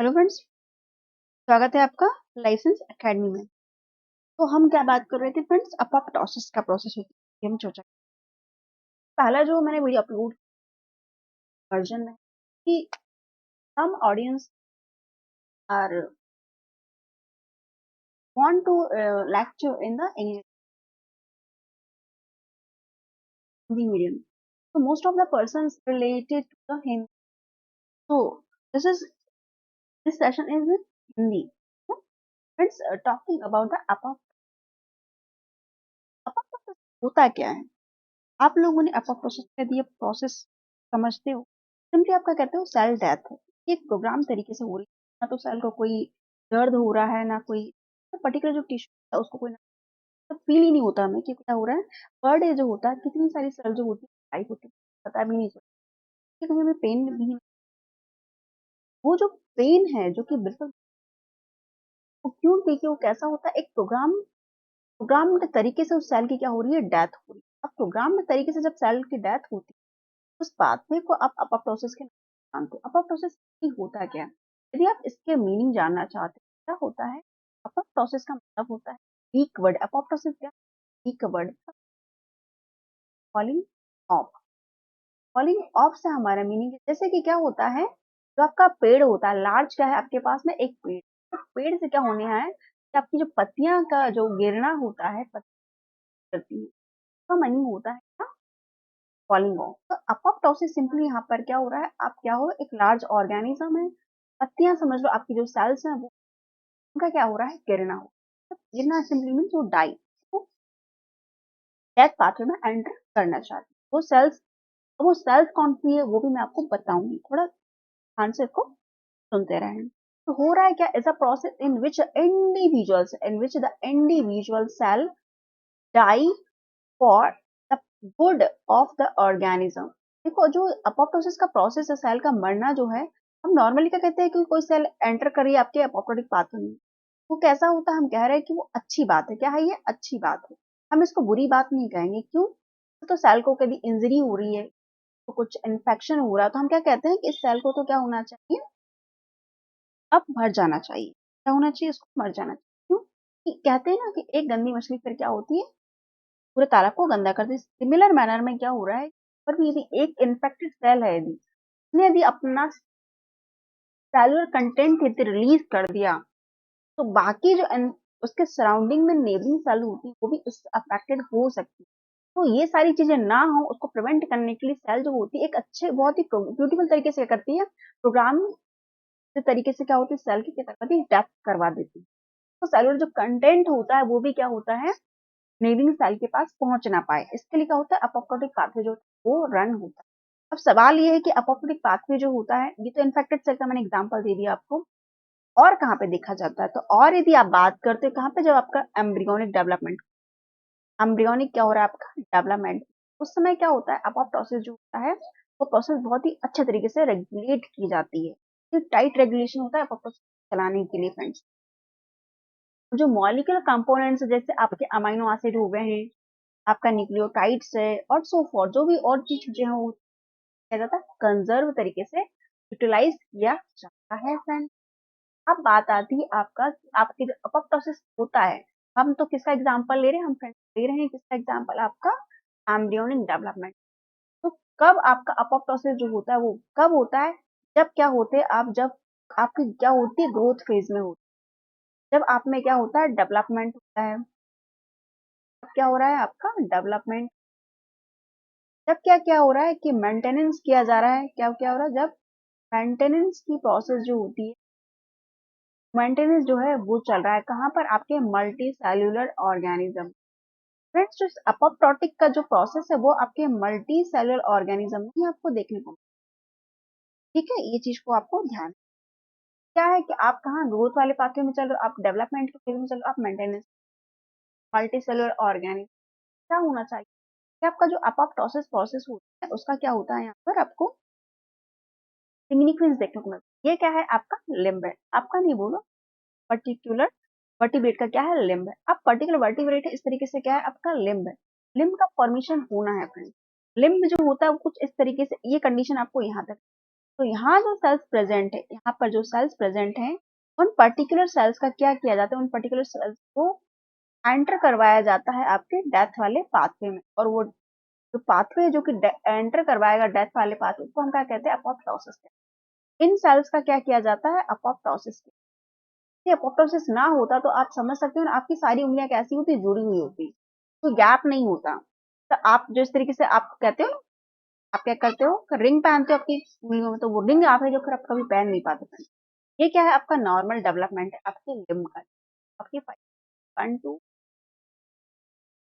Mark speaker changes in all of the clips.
Speaker 1: Hello friends, स्वागत है आपका लाइसेंस एकेडमी में। तो हम क्या बात कर रहे थे फ्रेंड्स, अपोप्टोसिस का प्रोसेस होती है, हम चर्चा पहला जो मैंने वीडियो अपलोड वर्जन में कि some audience are want to lecture in the English medium, so most of the persons related to the Hindi, so this session is with Hindi. So friends, talking about the apoptosis होता क्या है, आप लोगों ने apoptosis का दिया process समझते हो। सिंपली आपका कहते हो सेल डेथ है, ये एक प्रोग्राम तरीके से हो रही है, ना तो सेल को कोई दर्द हो रहा है, ना कोई पर्टिकुलर जो टिश्यू है उसको कोई तो फील ही नहीं होता हमें कि क्या हो रहा है। पर डे जो होता है कितनी सारी सेल जो होती है लाइफ होती है, पता भी नहीं चलता, कभी हमें पेन भी नहीं। वो जो पेन है जो कि बिल्कुल वो क्यों, क्योंकि वो कैसा होता है, एक प्रोग्राम्ड तरीके से उस सेल की क्या हो रही है, डेथ हो रही है। अब प्रोग्राम्ड तरीके से जब सेल की डेथ होती है उस पाथवे को आप अपोप्टोसिस के नाम जानते हो। अपोप्टोसिस होता क्या है, यदि आप इसके मीनिंग जानना चाहते हैं क्या होता है, अपोप्टोसिस का मतलब होता है ग्रीक वर्ड अपोप्टोसिस, क्या Greek word falling of. Falling of से हमारा मीनिंग है जैसे कि क्या होता है, जो आपका पेड़ होता है लार्ज, क्या है आपके पास में एक पेड़, तो पेड़ से क्या होने है कि आपकी जो पत्तियां का जो गिरना होता है, पत्तियां गिरती है, तो मीनिंग होता है फॉलिंग ऑफ। तो अपोप्टोसिस सिंपली यहाँ पर क्या हो रहा है, आप क्या हो, एक लार्ज ऑर्गेनिज्म है, पत्तियां समझ लो आपकी जो सेल्स हैं वो उनका क्या हो रहा है, गिरना हो। तो गिरना सिंपली मीन वो डाई, वो डेथ पाथवे में एंटर करना चाहती है। वो सेल्स कौन सी है वो भी मैं आपको बताऊंगी, थोड़ा ध्यान से इसको सुनते रहें। तो हो रहा है क्या, is a process in which the individual cell die for the good of the organism. देखो जो अपोप्टोसिस का प्रोसेस है, सेल का मरना जो है, हम नॉर्मली क्या कहते हैं कि कोई सेल एंटर करिए आपके अपोप्टोटिक पाथवे में, वो कैसा होता है, हम कह रहे हैं कि वो अच्छी बात है। क्या है ये, अच्छी बात है, हम इसको बुरी बात नहीं कहेंगे। क्यों, तो सेल को कभी इंजरी हो रही है, तो कुछ इन्फेक्शन हो रहा है, तो हम क्या कहते हैं कि इस सेल को तो क्या होना चाहिए, अब मर जाना चाहिए। क्या होना चाहिए, इसको मर जाना चाहिए। क्यों, कि कहते हैं ना कि एक गंदी मछली फिर क्या होती है, पूरे तालाब को गंदा कर दी। सिमिलर मैनर में क्या हो रहा है, पर भी यदि एक इन्फेक्टेड सेल है, यदि उसने यदि अपना सेलुलर कंटेंट यदि रिलीज कर दिया, तो बाकी जो उसके सराउंडिंग में नेबरिंग सेल होती है वो भी उससे अफेक्टेड हो सकती है। तो ये सारी चीजें ना हो, उसको प्रिवेंट करने के लिए सेल जो होती है एक अच्छे बहुत ही ब्यूटीफुल तरीके से करती है, प्रोग्राम के तरीके से क्या होती है, सेल की क्या करती है, डेथ करवा देती है। तो सेलुलर जो कंटेंट होता है वो भी क्या होता है, नेबरिंग सेल के पास पहुंच ना पाए, इसके लिए क्या होता है, अपोप्टोटिक पाथवे जो वो रन होता है। अब सवाल ये है कि अपोप्टोटिक पाथवे जो होता है, ये तो इन्फेक्टेड सेल का मैंने एग्जांपल दे दिया आपको, और कहाँ पे देखा जाता है, तो और यदि आप बात करते हो कहाँ पे, जब आपका एम्ब्रियोनिक डेवलपमेंट, एम्ब्रियोनिक क्या हो रहा है आपका डेवलपमेंट, उस समय क्या होता है, अपोप्टोसिस जो होता है वो प्रोसेस बहुत ही अच्छे तरीके से रेगुलेट की जाती है। तो टाइट रेगुलेशन होता है अपोप्टोसिस चलाने के लिए फ्रेंड्स। जो मॉलिक्यूलर कंपोनेंट्स जैसे आपके अमाइनो एसिड हो गए हैं, आपका न्यूक्लियोटाइड्स है और सो फॉर, जो भी और चीज चीजें हैं वो क्या जाता है, कंजर्व तरीके से यूटिलाइज किया जाता है फ्रेंड। अब बात आती है आपका, आपके जो अपोप्टोसिस होता है, हम तो किसका एग्जांपल ले रहे हैं, हम फ्रेंड ले रहे हैं किसका एग्जांपल, आपका एम्ब्रियोनिक डेवलपमेंट। तो कब आपका अपोप्टोसिस जो होता है वो कब होता है, जब क्या होते हैं आप, जब आपकी क्या होती है, ग्रोथ फेज में होती है, जब आप में क्या होता है, डेवलपमेंट होता है। क्या हो रहा है आपका डेवलपमेंट, जब क्या क्या हो रहा है कि मेंटेनेंस किया जा रहा है, क्या क्या हो रहा है, जब मेंटेनेंस की प्रोसेस जो होती है, मेंटेनेंस जो है वो चल रहा है कहाँ पर, आपके मल्टी सेल्यूलर ऑर्गेनिज्म। फ्रेंड्स जो अपोप्टोटिक का जो प्रोसेस है वो आपके मल्टी सेल्यूलर ऑर्गेनिज्म में ही आपको देखने को ठीक है, ये चीज को आपको ध्यान, क्या है कि आप कहाँ ग्रोथ वाले पाथवे में चल रहे हो, आप डेवलपमेंट के फेज में चल रहे हो, आप मेंटेनेंस, मल्टी सेल्यूलर ऑर्गेनिज्म। क्या होना चाहिए कि आपका जो अपोप्टोसिस प्रोसेस होता है उसका क्या होता है, यहाँ पर आपको सिग्निफिकेंस देखने को मिलता है। ये क्या है, आपका लिम्ब है, आपका नहीं बोलो, पर्टिकुलर वर्टिब्रेट का क्या है, लिम्ब है। अब पर्टिकुलर वर्टिब्रेट है, इस तरीके से क्या है, आपका लिम्ब है। लिम्ब का फॉर्मेशन होना है फ्रेंड, लिम्ब जो होता है वो कुछ इस तरीके से, ये कंडीशन आपको यहाँ तक, तो यहाँ जो सेल्स प्रेजेंट है, यहाँ पर जो सेल्स प्रेजेंट हैं, उन पर्टिकुलर सेल्स का क्या किया जाता है, उन पर्टिकुलर सेल्स को एंटर करवाया जाता है आपके डेथ वाले पाथवे में। और वो जो पाथवे जो कि एंटर करवाएगा डेथ वाले पाथवे को हम क्या कहते हैं, अपोप्टोसिस कहते हैं। इन सेल्स का क्या किया जाता है, अपोप्टोसिस। यदि अपोप्टोसिस ना होता तो आप समझ सकते हो ना, आपकी सारी उंगलियां कैसी होती, जुड़ी हुई होती, कोई गैप नहीं होता। तो आप जो इस तरीके से आप कहते हो, आप क्या करते हो, रिंग पहनते हो आपकी उंगलियों में, तो वो रिंग आप है जो फिर आप कभी पहन नहीं पाते। ये क्या है, आपका नॉर्मल डेवलपमेंट है आपके लिम्ब का, आपके 1 2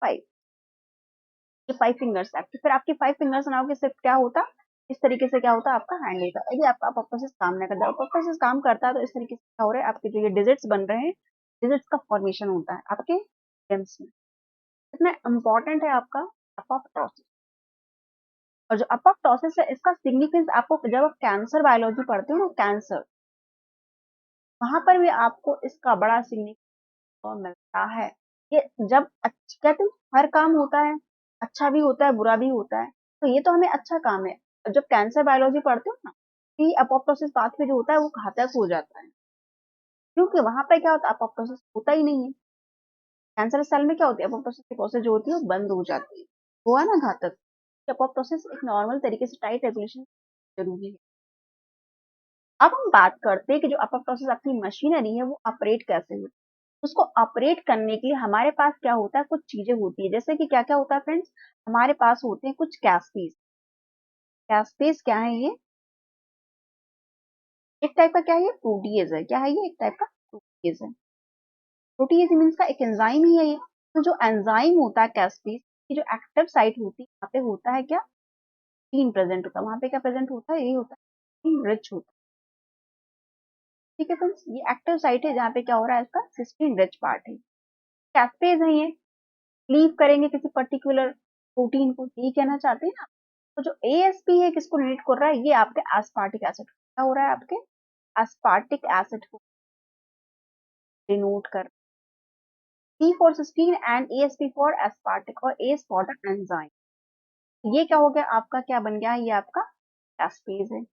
Speaker 1: 5, ये 5 फिंगर्स है आपकी। फिर आपकी 5 फिंगर्स ना होगी, सिर्फ क्या होता, इस तरीके से क्या होता है, आपका हैंड होता है। यदि आपका अपोप्टोसिस काम नहीं करता, अपोप्टोसिस काम करता है तो इस तरीके से क्या हो रहा है, आपके जो ये डिजिट्स बन रहे हैं, डिजिट्स का फॉर्मेशन होता है आपके लिम्स में। इतना इंपॉर्टेंट है आपका अपोप्टोसिस। और जो अपोप्टोसिस है, इसका सिग्निफिकेंस आपको जब आप कैंसर बायोलॉजी पढ़ते हो ना, कैंसर, वहां पर भी आपको इसका बड़ा सिग्निफिकेंस मिलता है। ये जब कहते हैं हर काम होता है, अच्छा भी होता है, बुरा भी होता है, तो ये तो हमें अच्छा काम है। जब कैंसर बायोलॉजी पढ़ते हो ना, कि अपोप्टोसिस पाथवे जो होता है वो घातक हो जाता है, क्योंकि वहां पे क्या होता है, अपोप्टोसिस होता ही नहीं है। कैंसर सेल में क्या होती है, अपोप्टोसिस की प्रोसेस जो होती है वो बंद हो जाती है, वो है ना घातक। अपोप्टोसिस एक नॉर्मल तरीके से टाइट रेगुलेशन जरूरी है। अब हम बात करते हैं कि जो अपोप्टोसिस आपकी मशीनरी है वो ऑपरेट कैसे होती है। उसको ऑपरेट करने के लिए हमारे पास क्या होता है, कुछ चीजें होती है, जैसे कि क्या क्या होता है फ्रेंड्स, हमारे पास होते हैं कुछ कैस्पेज। कैस्पेज क्या है, ये एक टाइप का क्या है, ये प्रोटीएज है। क्या है ये, एक टाइप का प्रोटीएज है। प्रोटीएज मीन्स का एक एंजाइम ही है ये। तो जो एंजाइम होता है कैस्पेज की जो एक्टिव साइट होती है, वहाँ पे होता है क्या, प्रोटीन प्रेजेंट होता है। वहाँ पे क्या प्रेजेंट होता है, यही होता है, रिच होता है। ठीक है फ्रेंड्स, ये एक्टिव साइट है जहाँ पे क्या हो रहा है, इसका सिस्टीन रिच पार्ट है। कैस्पेज है ये, लीव करेंगे किसी पर्टिकुलर प्रोटीन को, ये कहना चाहते हैं ना। तो जो एएसपी है किसको रिलेट कर रहा है, ये आपके एस्पार्टिक एसिड, क्या हो रहा है, आपके एस्पार्टिक एसिड को डिनोट कर। C for cysteine and ASP for aspartic, और एस फॉर द एंजाइम। ये क्या हो गया, आपका क्या बन गया, ये आपका कैस्पेज है।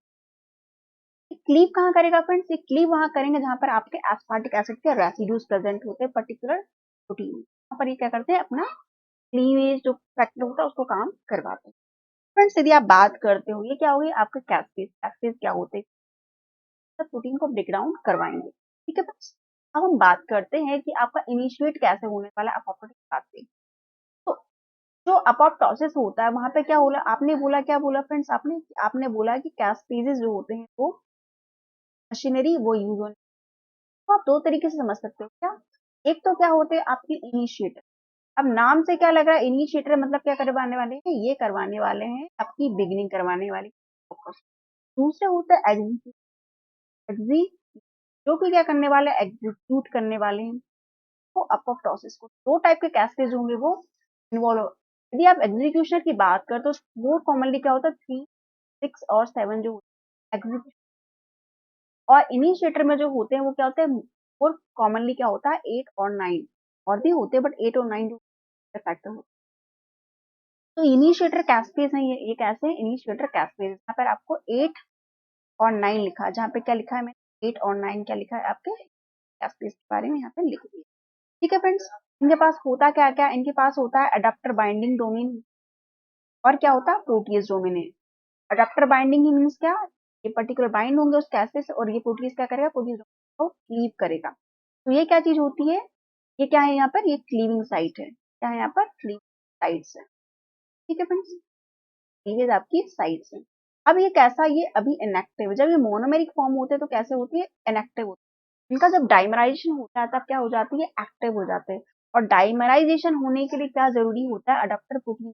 Speaker 1: क्लीव कहाँ करेगा फ्रेंड्स, ये क्लीव वहां करेंगे जहां पर आपके एस्पार्टिक एसिड के रेसिड्यूज प्रेजेंट होते हैं पर्टिकुलर प्रोटीन। वहां पर ये क्या करते हैं, अपना क्लीवेज जो फैक्टर होता है उसको काम करवाते हैं। फ्रेंड्स यदि आप बात करते हो, ये क्या होगी, आपके कैस्पेज। कैस्पेज क्या होते हैं, सब प्रोटीन को ब्रेक डाउन करवाएंगे। ठीक है फ्रेंड्स, अब हम बात करते हैं कि आपका इनिशिएट कैसे होने वाला है अपोप्टोटिक पाथवे। तो जो अपोप्टोसिस होता है वहां पे क्या बोला आपने, बोला क्या बोला फ्रेंड्स, आपने आपने बोला कि कैस्पेजेस जो होते हैं वो मशीनरी वो यूज होने। तो आप दो तरीके से समझ सकते हो क्या, एक तो क्या होते हैं आपकी इनिशिएटर। अब नाम से क्या लग रहा है, इनिशिएटर मतलब क्या करवाने वाले हैं, ये करवाने वाले हैं आपकी बिगिनिंग करवाने वाली। दूसरे होते हैं एग्जी, जो कि क्या करने वाले, एग्जीक्यूट करने वाले हैं। तो अपोप्टोसिस को दो टाइप के कैस्पेज होंगे वो इन्वॉल्व हो। यदि आप एग्जीक्यूशनर की बात करें तो मोर कॉमनली क्या होता है, 3 6 और 7 जो एग्जीक्यूशन। और इनिशिएटर में जो होते हैं वो क्या होते हैं, मोर कॉमनली क्या होता है, 8 और 9, और भी होते हैं बट 8 और 9 जो फैक्टर होते हैं। तो इनिशिएटर कैस्पेज है, ये कैसे है, इनिशिएटर कैस्पेज, यहाँ पर आपको 8 और 9 लिखा है, जहाँ पे क्या लिखा है मैंने, 8 और 9 क्या लिखा है आपके कैस्पेज के बारे में यहाँ पे लिख दिया। ठीक है फ्रेंड्स, इनके पास होता क्या क्या, इनके पास होता है अडेप्टर बाइंडिंग डोमेन, और क्या होता है प्रोटीज डोमेन है। अडेप्टर बाइंडिंग ही मीन्स क्या, ये पर्टिकुलर बाइंड होंगे उस कैस्पेज से, और ये प्रोटीज क्या करेगा, प्रोटीज को क्लीव करेगा। तो ये क्या चीज होती है, ये क्या है यहाँ पर, ये क्लीविंग साइट है। क्या है यहाँ पर, क्लीविंग साइट्स है। ठीक है फ्रेंड्स, क्लीवेज आपकी साइट्स है। अब ये कैसा, ये अभी इनएक्टिव, जब ये मोनोमेरिक फॉर्म होते हैं तो कैसे होती है, इनएक्टिव होती है। इनका जब डाइमराइजेशन होता है तब क्या हो जाती है, एक्टिव हो जाते हैं। और डाइमराइजेशन होने के लिए क्या जरूरी होता है, अडेप्टर प्रोटीन,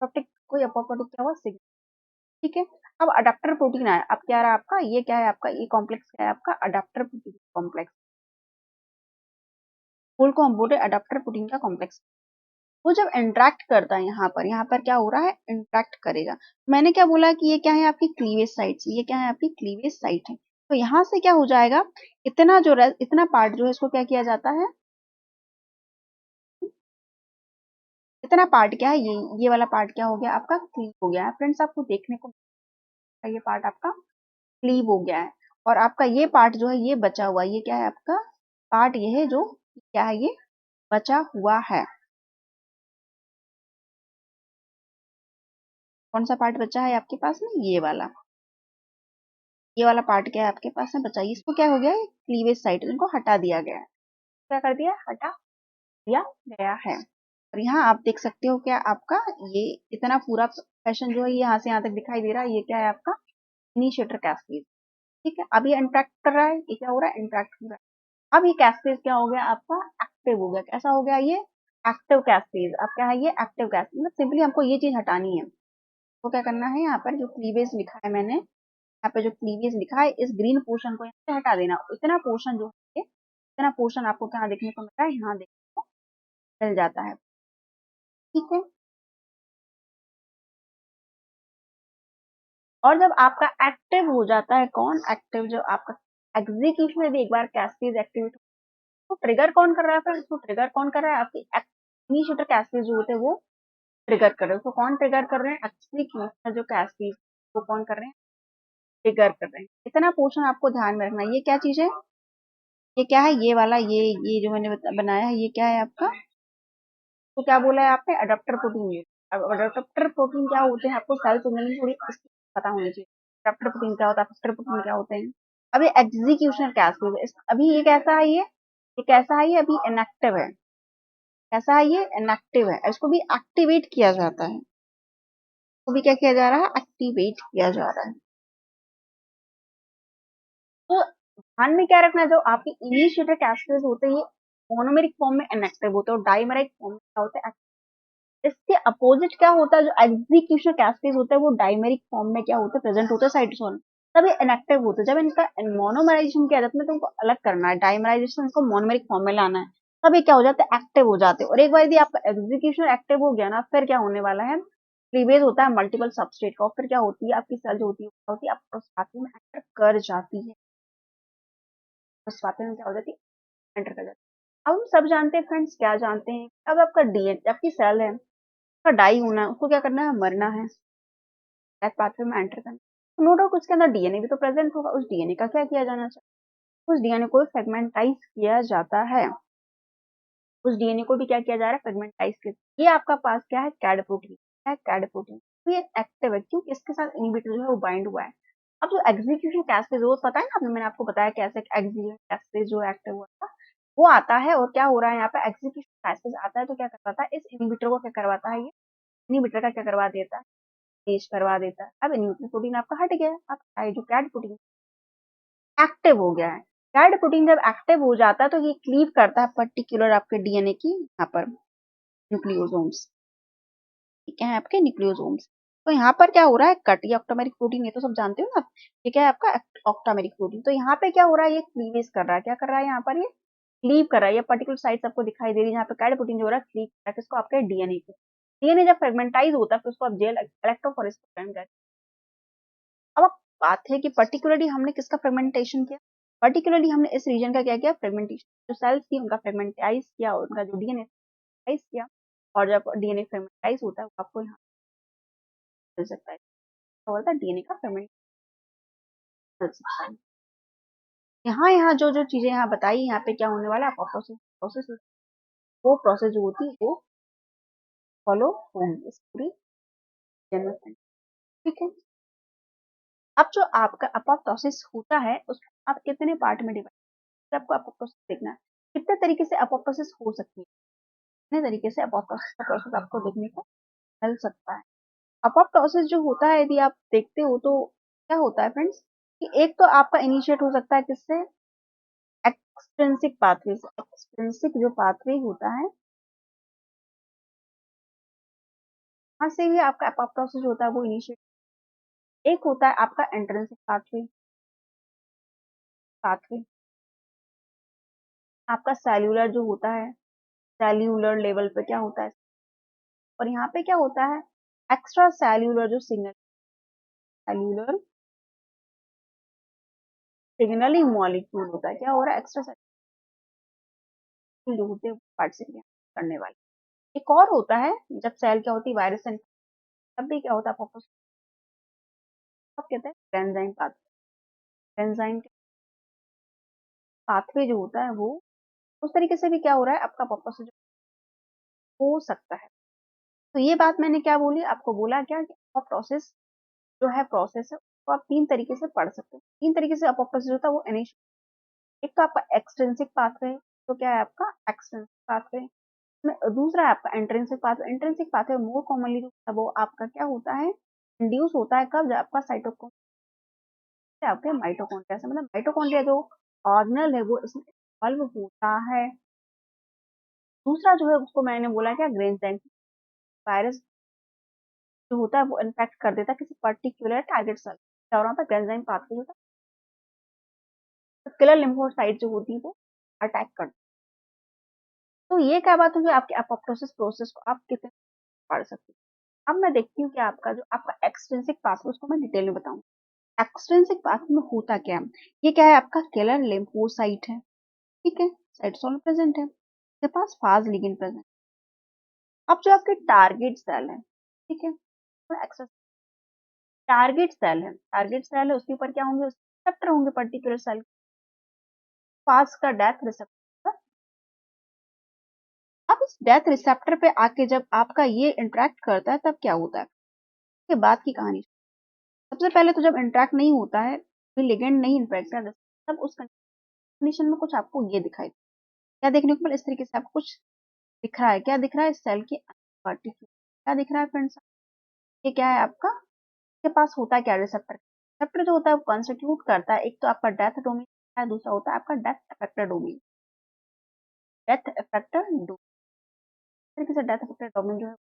Speaker 1: कोई अपोप्टोटिक क्या हुआ, सिग्नल। ठीक है, अब अडेप्टर प्रोटीन आया, अब क्या रहा आपका, ये क्या है आपका, ये कॉम्प्लेक्स क्या है आपका, adapter protein complex, full component adapter protein का कॉम्प्लेक्स। वो जब इंटरेक्ट करता है यहाँ पर क्या हो रहा है, इंटरेक्ट करेगा। मैंने क्या बोला कि ये क्या है आपकी क्लीवेज साइट, ये क्या है आपकी क्लीवेज साइट है। तो यहाँ से क्या हो जाएगा, इतना पार्ट जो है इसको क्या किया जाता है, इतना पार्ट क्या है, ये वाला पार्ट क्या हो गया आपका, क्लीव हो गया है। फ्रेंड्स आपको देखने को ये पार्ट आपका क्लीव हो गया है, और आपका ये पार्ट जो है ये बचा हुआ है, ये क्या है आपका पार्ट, ये है जो क्या है, ये बचा हुआ है। कौन सा पार्ट बचा है आपके पास में, ये वाला पार्ट क्या है आपके पास में बचा, इसको क्या हो गया है क्लीवेज साइड, इनको हटा दिया गया है। क्या कर दिया, हटा दिया गया है। और यहाँ आप देख सकते हो क्या आपका ये इतना पूरा फैशन जो है ये यहाँ से यहाँ तक दिखाई दे रहा है, ये क्या है आपका इनिशिएटर कैस्केड। ठीक है, अब ये इंटरेक्ट कर रहा है, ये क्या हो रहा है, इंटरेक्ट हो रहा है। अब ये कैस्केड क्या हो गया आपका एक्टिव हो गया, कैसा हो गया ये एक्टिव कैस्केड। अब क्या है ये एक्टिव कैस्केड, मतलब सिंपली हमको ये चीज हटानी है। तो क्या करना है, यहाँ पर जो क्लीवेज लिखा है मैंने, यहाँ पे जो क्लीवेज लिखा है इस ग्रीन पोर्शन को यहाँ से हटा देना। इतना पोर्शन जो है, इतना पोर्शन आपको क्या देखने को मिल रहा है, यहाँ देखने को मिल जाता है। ठीक है, और जब आपका एक्टिव हो जाता है, कौन एक्टिव, जो आपका एग्जीक्यूशन में भी एक बार कैस्केड एक्टिवेट, तो ट्रिगर कौन कर रहा है फ्रेंड्स, तो ट्रिगर कौन कर रहा है, आपकी इनिशिएटर कैस्केड जो होते हैं वो ट्रिगर कर रहे हैं। तो कौन ट्रिगर कर रहे हैं, एग्जीक्यूशन जो कैस्केड वो कौन कर रहे हैं, ट्रिगर कर रहे हैं। इतना पोर्शन आपको ध्यान में रखना है। ये क्या चीज है, ये क्या है, ये वाला ये जो मैंने बनाया है, ये क्या है आपका, तो क्या बोला है आपने, अडेप्टर प्रोटीन। अब अडेप्टर प्रोटीन क्या होते हैं, आपको सेल सिग्नलिंग थोड़ी पता होनी चाहिए। अडेप्टर प्रोटीन क्या होता है, अडेप्टर प्रोटीन क्या होते हैं। अभी एग्जीक्यूशन कैस्केड, अभी ये कैसा है, ये कैसा है, ये अभी इनएक्टिव है। कैसा है, ये इनएक्टिव है, इसको भी एक्टिवेट किया जाता है। इसको भी क्या किया जा रहा है, एक्टिवेट किया जा रहा है। तो ध्यान में क्या रखना है, जो आपके इनिशिएटर कैस्केड होते हैं ये मोनोमेरिक फॉर्म में इनएक्टिव होते हैं, और डाइमेरिक फॉर्म में क्या होता है, इसके अपोजिट क्या होता है, जो एग्जीक्यूशन कैस्केड होता है वो डाइमेरिक फॉर्म में क्या होता है, प्रेजेंट होता है साइटोसोल। तब ये इनएक्टिव होते हैं। जब इनका मोनोमराइजेशन किया जाता है तो उनको अलग करना है, डाइमराइजेशन को मोनोमेरिक फॉर्म में लाना है, तब ये क्या हो जाता है, एक्टिव हो जाते हैं। और एक बार यदि आपका एग्जीक्यूशन एक्टिव हो गया ना, फिर क्या होने वाला है, प्रीवेज होता है मल्टीपल सबस्ट्रेट का, और फिर क्या होती है आपकी सेल जो होती है, क्या होती है आप में एंटर कर जाती है, में क्या हो जाती है, एंटर कर जाती है। अब हम सब जानते हैं फ्रेंड्स, क्या जानते हैं, अब आपका डीएनए, आपकी सेल है, उसका डाई होना है, उसको क्या करना है, मरना है, डेथ पाथवे में एंटर करना है। तो नो डाउट उसके अंदर डीएनए भी तो प्रेजेंट होगा, उस डीएनए का क्या किया जाना चाहिए, उस डीएनए को फ्रेगमेंटाइज किया जाता है। उस डीएनए को भी क्या किया जा रहा है, फ्रेगमेंटाइज किया। ये आपका पास क्या है, कैड प्रोटीन है, कैड प्रोटीन। तो ये एक्टिव है क्योंकि इसके साथ इनहिबिटर जो है वो बाइंड हुआ है। अब जो एग्जीक्यूशन कैस्केड वो पता है ना आपने, मैंने आपको बताया कैसे एग्जीक्यूशन कैस्केड जो एक्टिव हुआ था वो आता है, और क्या हो रहा है यहाँ पे, एग्जीक्यूशन कैस्केड आता है तो क्या करवाता है, इस इनहिबिटर को क्या करवाता है, ये इनहिबिटर का क्या करवा देता है, तेज करवा देता है। अब इनहिबिटर प्रोटीन आपका हट गया, अब जो कैड प्रोटीन एक्टिव हो गया है। कैड प्रोटीन जब एक्टिव हो जाता है तो ये क्लीव करता है पर्टिकुलर आपके डीएनए की यहाँ पर न्यूक्लियोसोम्स, ठीक है, आपके न्यूक्लियोसोम्स। तो यहाँ पर क्या हो रहा है, कट, ये ऑक्टामेरिक प्रोटीन, ये तो सब जानते हो ना आप, ये क्या है आपका ऑक्टामेरिक प्रोटीन। तो यहाँ पे क्या हो रहा है, ये क्लीवेज कर रहा है, क्या कर रहा है यहाँ पर, ये क्लीव कर रहा है। ये पर्टिकुलर साइट आपको दिखाई दे रही है, यहाँ पे कैड प्रोटीन जो हो रहा है क्लीव कर रहा है किसको, आपके डीएनए को। डीएनए जब फ्रेगमेंटाइज होता है तो उसको आप जेल इलेक्ट्रोफोरेस्टिक करते। अब बात है कि पर्टिकुलरली हमने किसका फ्रेगमेंटेशन किया, पर्टिकुलरली हमने इस रीजन का क्या किया, फ्रेगमेंटेशन, जो सेल्स थी उनका फ्रेगमेंटाइज किया, और उनका जो डीएनए फ्रेगमेंटाइज किया। और जब डीएनए फ्रेगमेंटाइज होता है वो आपको यहाँ मिल सकता है, क्या होता है, डीएनए का फ्रेगमेंट मिल सकता है। यहाँ यहाँ जो जो चीजें यहाँ बताई, यहाँ पे क्या होने वाला है, प्रोसेस प्रोसेस, वो प्रोसेस जो होती है वो फॉलो होगी इस पूरी जनरेशन। ठीक है, अब जो आपका अपोप्टोसिस होता है उसको आप कितने पार्ट में डिवाइड, आपको अपोप्टोसिस देखना है कितने तरीके से अपोप्टोसिस हो सकती है, कितने तरीके से अपोप्टोसिस का प्रोसेस आपको देखने को मिल सकता है। अपोप्टोसिस जो होता है यदि आप देखते हो तो क्या होता है फ्रेंड्स, कि एक तो आपका इनिशिएट हो सकता है किससे, एक्सट्रिंसिक पाथवे से। एक्सट्रिंसिक जो पाथवे होता है वहां से भी आपका अपोप्टोसिस होता है वो इनिशिएट। एक होता है आपका इंट्रिंसिक पाथवे, पाथवे आपका सेल्यूलर जो होता है, सेल्यूलर लेवल पे क्या होता है, और यहाँ पे क्या होता है, एक्स्ट्रा सेल्यूलर जो सिग्नल, सेल्यूलर सिग्नलिंग मॉलिक्यूल होता है, क्या हो रहा है, एक्स्ट्रा सेल्यूलर जो होते हैं पार्टिसिपेट करने वाले। एक और होता है जब सेल क्या होती है वायरस, तब भी क्या होता है, आप कहते हैं एंजाइम पाथवे। एंजाइम पाथवे जो होता है वो उस तरीके से भी क्या हो रहा है, आपका प्रोसेस हो सकता है। तो ये बात मैंने क्या बोली, आपको बोला क्या कि प्रोसेस जो है प्रोसेस है वो आप 3 तरीके से पढ़ सकते हो। 3 तरीके से प्रोसेस होता है वो इनिशियल, एक तो आपका एक्सट्रिंसिक पाथवे, तो क्या है आपका एक्सट्रिंसिक पाथवे, दूसरा है आपका intrinsic pathway. Intrinsic pathway more commonly जो होता है वो आपका क्या होता है, इंड्यूस होता है कब, जब आपका साइटोक्रोम से आपके माइटोकॉन्ड्रिया से, मतलब माइटोकॉन्ड्रिया जो ऑर्गेनल है वो इसमें इन्वॉल्व होता है। दूसरा जो है उसको मैंने बोला क्या, ग्रेन्स वायरस जो होता है वो इन्फेक्ट कर देता है किसी पर्टिकुलर टारगेट सेल, क्या हो रहा था, ग्रेन्जाइम पाथवे होता है, किलर लिम्फोसाइट जो होती है वो अटैक कर। तो ये क्या बात होगी, आपके एपोप्टोसिस प्रोसेस को आप कितने पढ़ सकते हो। अब मैं देखती हूँ कि आपका जो आपका एक्सट्रिंसिक पाथवे उसको मैं डिटेल में बताऊँ। एक्सट्रिंसिक पाथवे में होता क्या है, ये क्या है, आपका किलर लिम्फोसाइट है, ठीक है, साइटोसोल प्रेजेंट है, इसके पास फाज लिगेंड प्रेजेंट। अब जो आपके टारगेट सेल है, ठीक है, टारगेट सेल है उसके ऊपर क्या होंगे, रिसेप्टर होंगे पर्टिकुलर सेल, फाज का डेथ रिसेप्टर। अब इस डेथ रिसेप्टर पे आके जब आपका ये इंटरेक्ट करता है तब क्या होता है, उसके बाद की कहानी। सबसे पहले तो जब इंटरेक्ट नहीं होता है, फिर लिगेंड नहीं इंटरेक्ट करता, तब उस कंडीशन में कुछ आपको ये दिखाई, क्या देखने को मिला, इस तरीके से आपको कुछ दिख रहा है, क्या दिख रहा है, सेल के पार्टिकुलर, क्या दिख रहा है फ्रेंड्स, ये क्या है आपका, के पास होता है क्या, रिसेप्टर। रिसेप्टर जो होता है वो कॉन्स्टिट्यूट करता है, एक तो आपका डेथ डोमेन है, दूसरा होता है आपका death effector domain. Death effector domain, तरीके से डेथ इफेक्टर डोमेन जो है,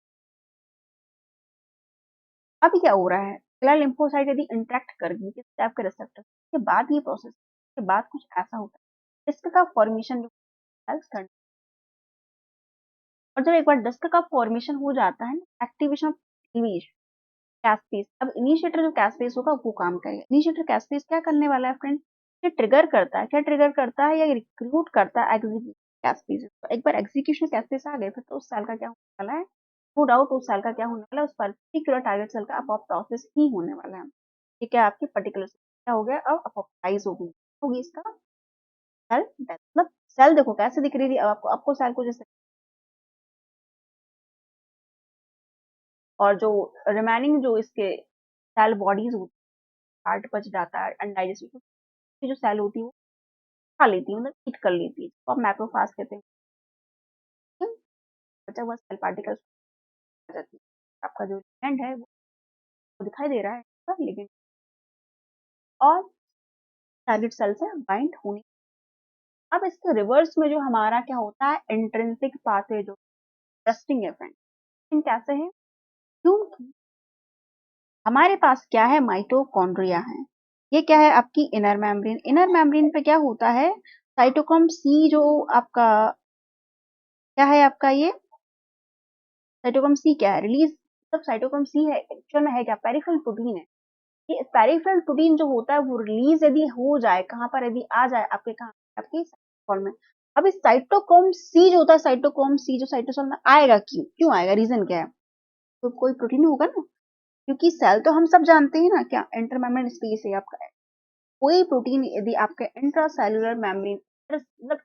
Speaker 1: अभी क्या हो रहा है, किलर लिम्फोसाइट यदि इंटरेक्ट करेगी किस टाइप के रिसेप्टर के बाद, ये प्रोसेस के बाद कुछ ऐसा होता है, डिस्क का फॉर्मेशन जो सेल्स करने, और जब एक बार डिस्क का फॉर्मेशन हो जाता है, एक्टिवेशन ऑफ क्लीवेज कैस्पेस, अब इनिशिएटर जो कैस्पेस होगा वो काम करेगा। इनिशिएटर कैस्पेस क्या करने वाला है फ्रेंड, ये ट्रिगर करता है, क्या ट्रिगर करता है, या रिक्रूट करता है एग्जीक्यूशन कैस्पेस। तो एक बार एग्जीक्यूशन कैस्पेस आ गए फिर तो उस सेल का क्या होने वाला है, नो डाउट उस सेल का क्या होने वाला है, उस पर्टिकुलर टारगेट सेल का अपोप्टोसिस ही होने वाला है। ठीक है, आपकी पर्टिकुलर क्या हो गया, अब अपोप्टाइज होगी इसका सेल डेथ। मतलब सेल देखो कैसे दिख रही थी, अब आपको सेल को जैसे, और जो रिमेनिंग जो इसके सेल बॉडीज होती है, हार्ट बच जाता है, अनडाइजेस्टिव जो सेल होती है वो खा लेती है, मतलब ईट कर लेती है, तो आप मैक्रोफाज कहते हैं। बचा हुआ सेल पार्टिकल्स आ जाती है, आपका जो लिगेंड है वो दिखाई दे रहा है, लिगेंड और टारगेट सेल से बाइंड होने। अब इसके रिवर्स में जो हमारा क्या होता है, इंट्रिंसिक पाथवे जो इंटरेस्टिंग है फ्रेंड, कैसे है, क्योंकि हमारे पास क्या है, माइटोकॉन्ड्रिया है, ये क्या है आपकी इनर मेम्ब्रेन। इनर मेम्ब्रेन पे क्या होता है, साइटोक्रोम सी जो आपका क्या है, आपका ये साइटोक्रोम सी क्या है, रिलीज, मतलब साइटोक्रोम सी है एक्चुअल में है क्या, पेरिफेरल प्रोटीन है। ये पेरिफेरल प्रोटीन जो होता है वो रिलीज यदि हो जाए, कहाँ पर यदि आ जाए आपके, कहाँ आपके साइटोसोल में। अब इस साइटोक्रोम सी जो होता है, साइटोक्रोम सी जो साइटोसोल में आएगा, क्यों क्यों आएगा, रीजन क्या है, तो कोई प्रोटीन होगा ना, क्योंकि सेल तो हम सब जानते हैं ना क्या, इंटरमेम्ब्रेन स्पेस है आपका, कोई प्रोटीन यदि आपके इंट्रासेल्युलर मेम्ब्रेन, मतलब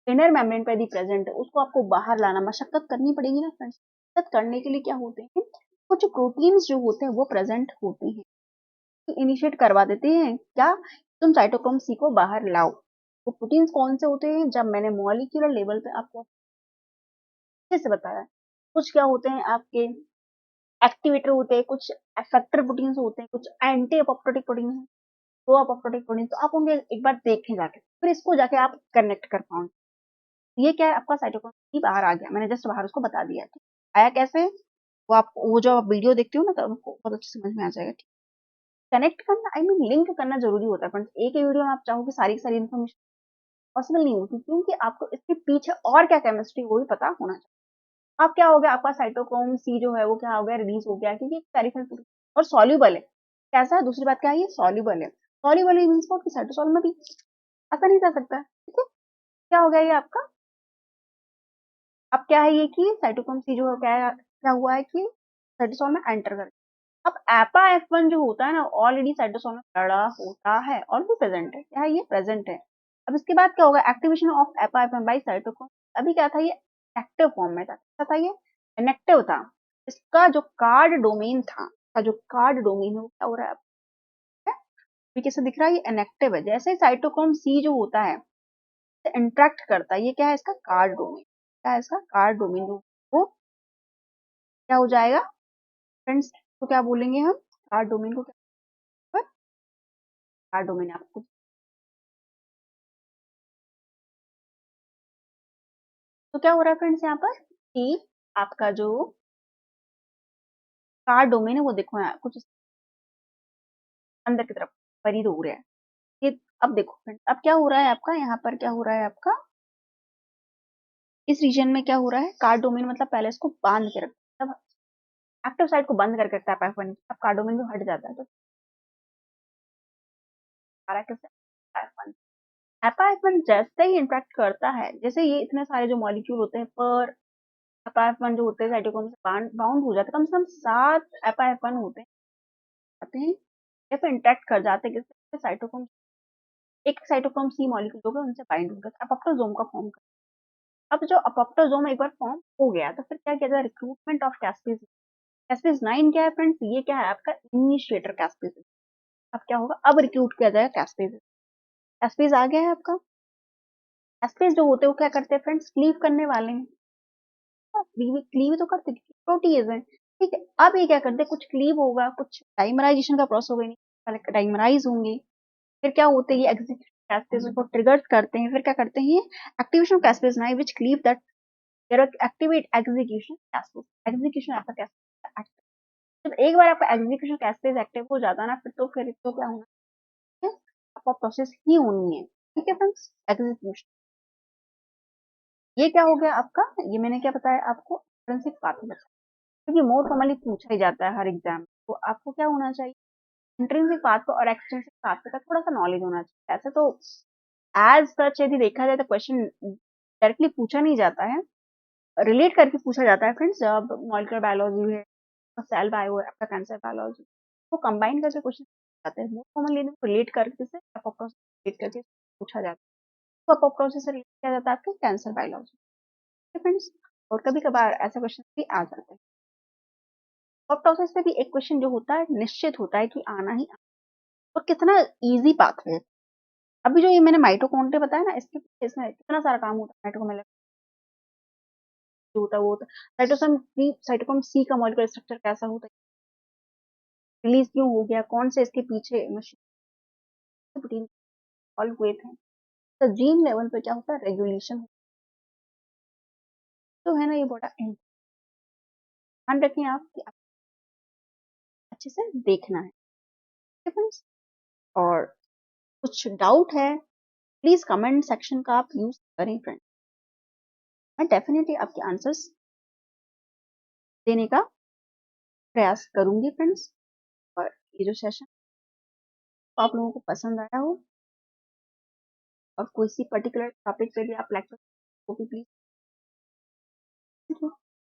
Speaker 1: इनर मेम्ब्रेन पर यदि प्रेजेंट है, उसको आपको बाहर लाना, मशक्कत करनी पड़ेगी ना फ्रेंड्स। मशक्कत करने के लिए क्या होते हैं, कुछ प्रोटीन्स जो होते हैं वो प्रेजेंट होते हैं, तो इनिशिएट करवा देते हैं क्या, तुम साइटोक्रोम सी को बाहर लाओ। वो प्रोटीन्स कौन से होते हैं, जब मैंने मॉलिक्यूलर लेवल पे आपको अच्छे से बताया, कुछ क्या होते हैं आपके एक्टिवेटर होते हैं, कुछ एफेक्टर प्रोटीन्स होते हैं, कुछ एंटी अपोप्टोटिक प्रोटीन है, तो अपोप्टोटिक प्रोटीन, तो आप होंगे एक बार देखें जाके, फिर इसको जाके आप कनेक्ट कर पाओगे। ये क्या है, आपका साइटोक्रोम सी बाहर आ गया, मैंने जस्ट बाहर उसको बता दिया, ठीक आया कैसे, वो आप वो जो आप वीडियो देखते हो ना तो आपको बहुत अच्छे समझ में आ जाएगा। ठीक, कनेक्ट करना आई मीन लिंक करना जरूरी होता है फ्रेंड्स, एक ही वीडियो में आप चाहोगे सारी की सारी इन्फॉर्मेशन पॉसिबल नहीं होती, क्योंकि आपको इसके पीछे और क्या केमिस्ट्री वो भी पता होना चाहिए। अब क्या हो गया, आपका साइटोक्रोम सी जो है वो क्या हो गया, रिलीज हो गया, क्योंकि पेरिफेरल प्रोटीन और सॉल्यूबल है। कैसा है, दूसरी बात क्या है, ये सॉल्यूबल है, सॉल्यूबल मीन्स व्हाट, कि साइटोसोल में भी आसानी से आ सकता है, ठीक है। क्या हो गया ये आपका, अब क्या है ये कि साइटोक्रोम सी जो है क्या हुआ है कि साइटोसोल में एंटर कर, अब एपा F1 जो होता है ना ऑलरेडी साइटोसोल में पड़ा होता है और वो प्रेजेंट है, क्या है ये प्रेजेंट है। अब इसके बाद क्या होगा, एक्टिवेशन ऑफ एपा F1 बाई साइटोक्रोम। अभी क्या था, ये एक्टिव फॉर्म में था, क्या था ये, इनएक्टिव था। इसका जो कार्ड डोमेन था, का जो कार्ड डोमेन है वो क्या हो रहा है, अभी कैसे दिख रहा है, ये इनएक्टिव है। जैसे साइटोक्रोम सी जो होता है इंटरेक्ट करता है, ये क्या है इसका कार्ड डोमेन, क्या है इसका कार्ड डोमेन, वो क्या हो जाएगा फ्रेंड्स, तो क्या बोलेंगे हम कार्ड डोमेन को, क्या कार्ड डोमेन आपको, तो क्या हो रहा है फ्रेंड्स यहाँ पर कि आपका जो कार्ड डोमेन है वो देखो यहाँ कुछ अंदर की तरफ परिध हो रहा है। ये अब देखो फ्रेंड्स, अब क्या हो रहा है आपका, यहाँ पर क्या हो रहा है आपका, इस रीजन में क्या हो रहा है, कार्ड डोमेन मतलब पहले इसको बांध के रखता है, एक्टिव साइट को बंद करके रखता है F1, अब कार्ड डोमेन में हट जाता है तो सारा कैसे F1, एपा F1 जैसे ही इंटरेक्ट करता है, जैसे ये इतने सारे जो मॉलिक्यूल होते हैं पर एपा F1 जो होते हैं साइटोक्रोम से बाउंड हो जाते हैं, कम से कम 7 एपा F1 होते हैं, या फिर इंटरेक्ट कर जाते हैं किसी साइटोक्रोम, एक साइटोक्रोम सी मॉलिक्यूल होगा उनसे बाइंड होगा अपोप्टोजोम का फॉर्म कर। अब जो अपोप्टोजोम एक बार फॉर्म हो गया तो फिर क्या किया जाए, रिक्रूटमेंट ऑफ कैस्पेज। कैस्पेज 9 क्या है फ्रेंड्स, ये क्या है आपका इनिशिएटर कैस्पेज। अब क्या होगा, अब रिक्रूट किया जाएगा कैस्पेज। कैस्पेज आ गया है आपका। कैस्पेज जो होते हैं वो क्या करते हैं फ्रेंड्स, क्लीव करने वाले हैं, क्लीव तो करते प्रोटीज है, ठीक है। अब ये क्या करते हैं, कुछ क्लीव होगा, कुछ डाइमराइजेशन का प्रोसेस होगा, पहले डाइमराइज होंगे, फिर क्या होते हैं ये एग्जीक्यूशन कैस्पेज को ट्रिगर्स करते हैं, फिर क्या करते हैं ये activation of caspase 9 which cleave that their activate execution caspase. Execution आपका कैस्पेज, जब एक बार आपका एग्जीक्यूशन कैस्पेज एक्टिव हो जाता है ना, फिर तो क्या होना है, आपका प्रोसेस ही होनी है, ठीक है फ्रेंड्स, एग्जीक्यूशन। ये क्या हो गया आपका, ये मैंने क्या बताया आपको, एक्सट्रिंसिक पाथ बताया, क्योंकि मोर कॉमनली पूछा ही जाता है हर एग्जाम, तो आपको क्या होना चाहिए, इंट्रिंसिक पाथ का और एक्सट्रिंसिक पाथ का थोड़ा सा नॉलेज होना चाहिए। ऐसे तो एज सच यदि देखा जाए तो क्वेश्चन डायरेक्टली पूछा नहीं जाता है, रिलेट करके पूछा जाता है फ्रेंड्स, जब मॉलिक्यूलर बायोलॉजी है, सेल बायो है, आपका कैंसर बायोलॉजी, तो कंबाइन करके क्वेश्चन आते हैं। मोर कॉमनली रिलेट करके से एपोप्टोसिस रिलेट करके पूछा जाता है, तो एपोप्टोसिस से रिलेट किया जाता है आपके कैंसर बायोलॉजी फ्रेंड्स। और कभी कभार ऐसे क्वेश्चन भी आ जाते हैं। एपोप्टोसिस से भी एक क्वेश्चन जो होता है निश्चित होता है कि आना ही आना, और कितना इजी पाथवे है। अभी जो ये मैंने माइटोकॉन्ड्रिया बताया ना, इसके पीछे इसमें कितना सारा काम होता है, माइटोकॉन्ड्रिया जो होता है वो होता है, साइटोक्रोम सी का मॉलिक्यूलर स्ट्रक्चर कैसा होता है, रिलीज क्यों हो गया, कौन से इसके पीछे मशीन प्रोटीन इन्वॉल्व हुए थे, तो जीन लेवल पे क्या होता है, रेगुलेशन, तो है ना ये बड़ा ध्यान रखें आप कि आप अच्छे से देखना है, ठीक है फ्रेंड्स। और कुछ डाउट है प्लीज कमेंट सेक्शन का आप यूज करें फ्रेंड्स, मैं डेफिनेटली आपके आंसर्स देने का प्रयास करूंगी फ्रेंड्स। और ये जो सेशन आप लोगों को पसंद आया हो और कोई सी पर्टिकुलर टॉपिक पे भी आप लेक्चर को भी प्लीज